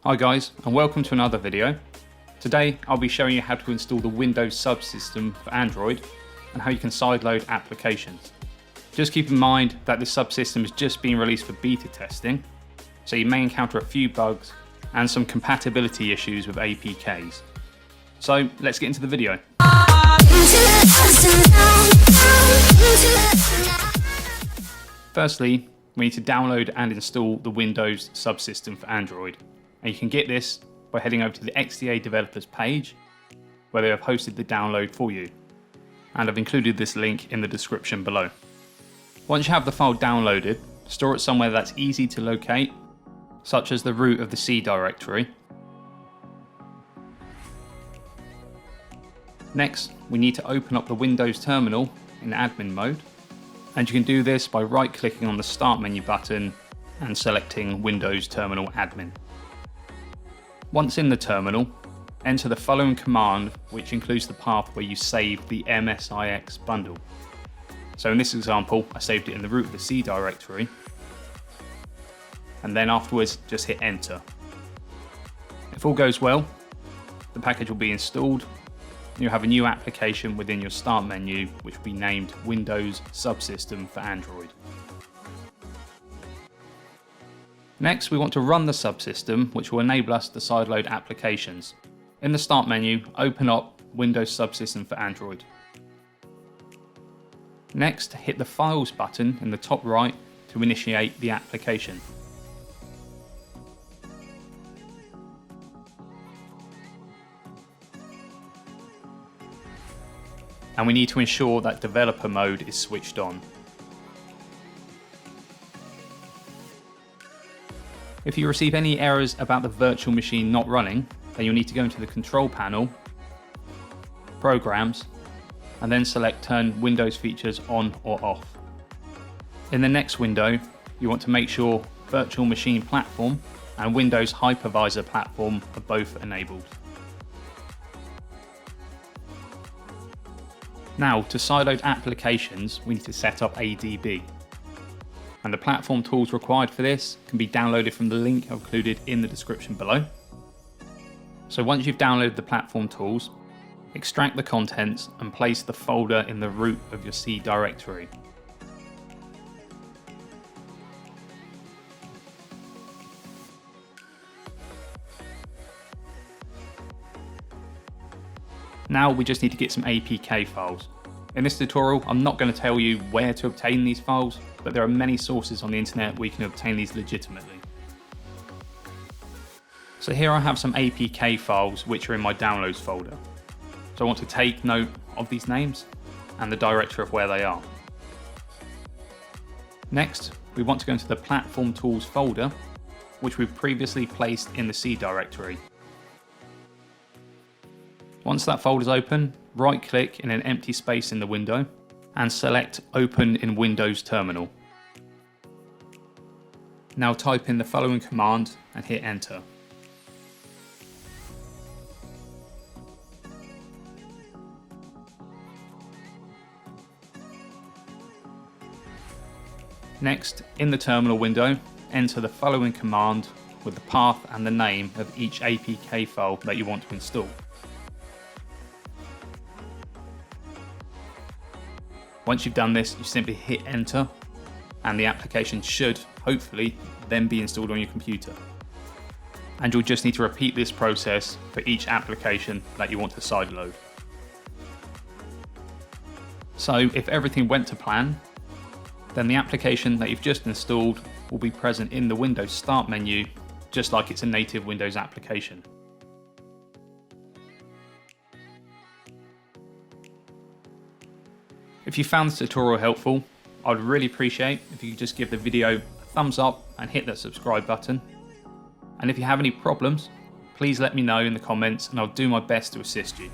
Hi guys, and welcome to another video. Today I'll be showing you how to install the Windows subsystem for Android and how you can sideload applications. Just keep in mind that this subsystem has just been released for beta testing, so you may encounter a few bugs and some compatibility issues with APKs. So let's get into the video. Firstly, we need to download and install the Windows subsystem for Android. And you can get this by heading over to the XDA developers page, where they have hosted the download for you. And I've included this link in the description below. Once you have the file downloaded, store it somewhere that's easy to locate, such as the root of the C directory. Next, we need to open up the Windows terminal in admin mode. And you can do this by right-clicking on the Start menu button and selecting Windows Terminal Admin. Once in the terminal, enter the following command, which includes the path where you save the MSIX bundle. So in this example, I saved it in the root of the C directory, and then afterwards just hit enter. If all goes well, the package will be installed, and you'll have a new application within your Start menu, which will be named Windows Subsystem for Android. Next, we want to run the subsystem, which will enable us to sideload applications. In the Start menu, open up Windows Subsystem for Android. Next, hit the Files button in the top right to initiate the application. And we need to ensure that developer mode is switched on. If you receive any errors about the virtual machine not running, then you'll need to go into the Control Panel, Programs, and then select Turn Windows Features on or off. In the next window, you want to make sure Virtual Machine Platform and Windows Hypervisor Platform are both enabled. Now, to sideload applications, we need to set up ADB. And the platform tools required for this can be downloaded from the link included in the description below. So once you've downloaded the platform tools, extract the contents and place the folder in the root of your C directory. Now we just need to get some APK files. In this tutorial, I'm not going to tell you where to obtain these files, but there are many sources on the internet where you can obtain these legitimately. So here I have some APK files which are in my downloads folder. So I want to take note of these names and the directory of where they are. Next, we want to go into the Platform Tools folder, which we've previously placed in the C directory. Once that folder is open, right-click in an empty space in the window and select Open in Windows Terminal. Now type in the following command and hit enter. Next, in the terminal window, enter the following command with the path and the name of each APK file that you want to install. Once you've done this, you simply hit enter and the application should, hopefully, then be installed on your computer. And you'll just need to repeat this process for each application that you want to sideload. So if everything went to plan, then the application that you've just installed will be present in the Windows Start menu, just like it's a native Windows application. If you found this tutorial helpful, I'd really appreciate if you could just give the video a thumbs up and hit that subscribe button. And if you have any problems, please let me know in the comments and I'll do my best to assist you.